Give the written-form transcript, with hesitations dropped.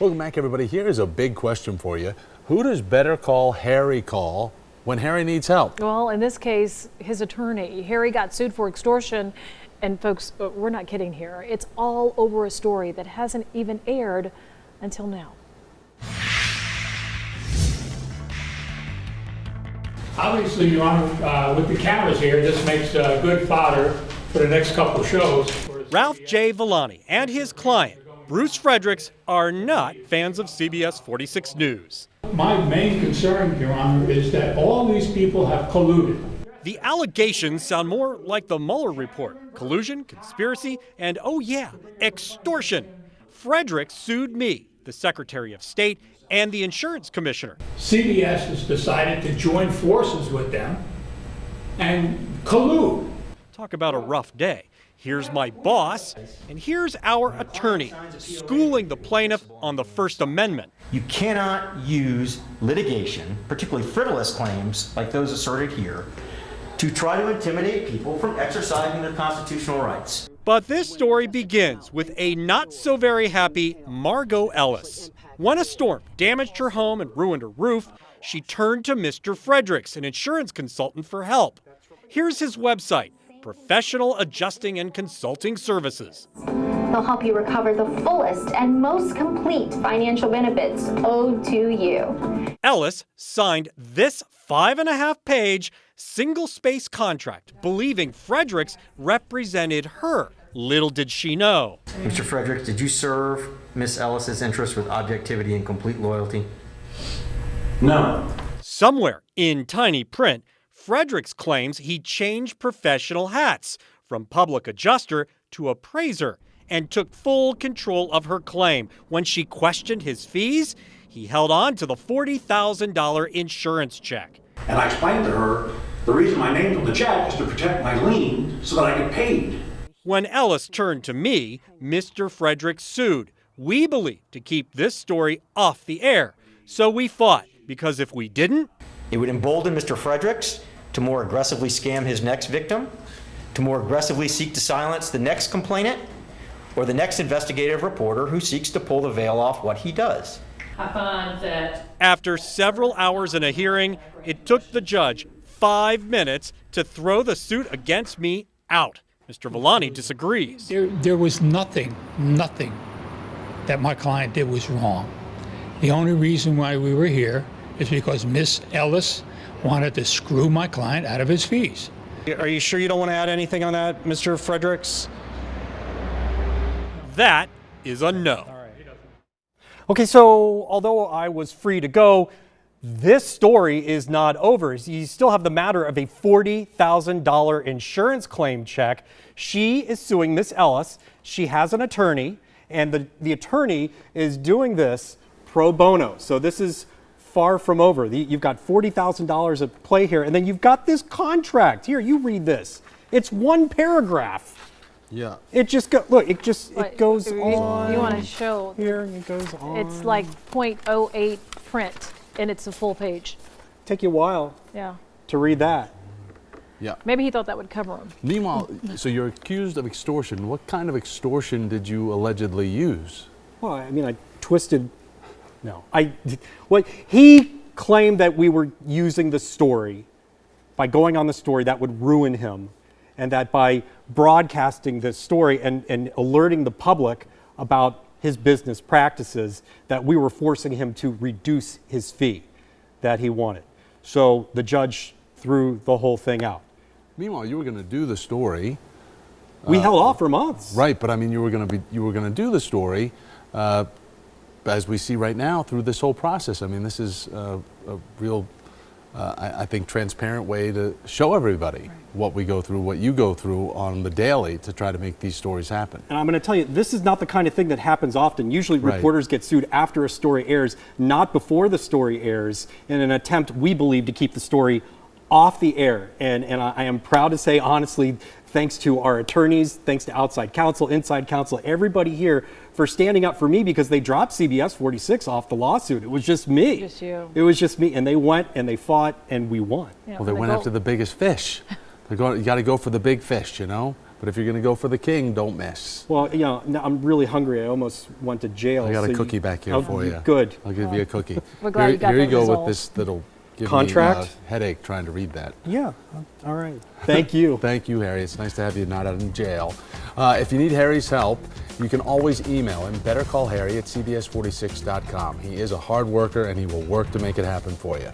Welcome back, everybody. Here's a big question for you. Who does Better Call Harry call when Harry needs help? Well, in this case, his attorney. Harry got sued for extortion. And folks, we're not kidding here. It's all over a story that hasn't even aired until now. Obviously, Your Honor, with the cameras here, this makes good fodder for the next couple shows. Ralph J. Villani and his client, Bruce Fredericks, are not fans of CBS 46 News. My main concern, Your Honor, is that all these people have colluded. The allegations sound more like the Mueller report. Collusion, conspiracy, and oh yeah, extortion. Fredericks sued me, the Secretary of State, and the insurance commissioner. CBS has decided to join forces with them and collude. Talk about a rough day. Here's my boss, and here's our attorney, schooling the plaintiff on the First Amendment. You cannot use litigation, particularly frivolous claims like those asserted here, to try to intimidate people from exercising their constitutional rights. But this story begins with a not-so-very-happy Margot Ellis. When a storm damaged her home and ruined her roof, she turned to Mr. Fredericks, an insurance consultant, for help. Here's his website, Professional Adjusting and Consulting Services. They'll help you recover the fullest and most complete financial benefits owed to you. Ellis signed this 5.5-page single-space contract, believing Fredericks represented her. Little did she know. Mr. Fredericks, did you serve Miss Ellis's interests with objectivity and complete loyalty? No. Somewhere in tiny print, Fredericks claims he changed professional hats from public adjuster to appraiser and took full control of her claim. When she questioned his fees, he held on to the $40,000 insurance check. And I explained to her the reason my name's on the check is to protect my lien so that I get paid. When Ellis turned to me, Mr. Fredericks sued. We believed to keep this story off the air. So we fought, because if we didn't, it would embolden Mr. Fredericks to more aggressively scam his next victim, to more aggressively seek to silence the next complainant, or the next investigative reporter who seeks to pull the veil off what he does. I find that after several hours in a hearing, it took the judge 5 minutes to throw the suit against me out. Mr. Villani disagrees. There was nothing that my client did was wrong. The only reason why we were here is because Miss Ellis wanted to screw my client out of his fees. Are you sure you don't want to add anything on that, Mr. Fredericks? That is a no. Okay, so although I was free to go, this story is not over. You still have the matter of a $40,000 insurance claim check. She is suing Miss Ellis. She has an attorney, and the attorney is doing this pro bono. So this is far from over. You've got $40,000 at play here, and then you've got this contract. Here, you read this. It's one paragraph. Yeah. It just it goes on. You want to show here, it goes on. It's like .08 print, and it's a full page. Take you a while. Yeah. To read that. Yeah. Maybe he thought that would cover him. Meanwhile, so you're accused of extortion. What kind of extortion did you allegedly use? Well, I mean, he claimed that we were using the story, by going on the story, that would ruin him. And that by broadcasting this story and alerting the public about his business practices, that we were forcing him to reduce his fee that he wanted. So the judge threw the whole thing out. Meanwhile, you were going to do the story. We held off for months. Right, but I mean, you were going to do the story, as we see right now through this whole process. I mean, this is a real, I think, transparent way to show everybody what we go through, what you go through on the daily to try to make these stories happen. And I'm going to tell you, this is not the kind of thing that happens often. Usually reporters get sued after a story airs, not before the story airs, in an attempt, we believe, to keep the story off the air. And I am proud to say, honestly, thanks to our attorneys, thanks to outside counsel, inside counsel, everybody here for standing up for me, because they dropped CBS 46 off the lawsuit. It was just me. Just you. It was just me. And they went and they fought and we won. Yeah, well, they went after the biggest fish. You got to go for the big fish, you know? But if you're going to go for the king, don't miss. Well, you know, now I'm really hungry. I almost went to jail. I got so a cookie back here oh, for you. Good. I'll give you a cookie. We're glad here, you got here you that go resolved. with this that'll give Contract? me a headache trying to read that. Yeah. All right. Thank you. Thank you, Harry. It's nice to have you not out in jail. If you need Harry's help, you can always email him, bettercallharry@cbs46.com. He is a hard worker and he will work to make it happen for you.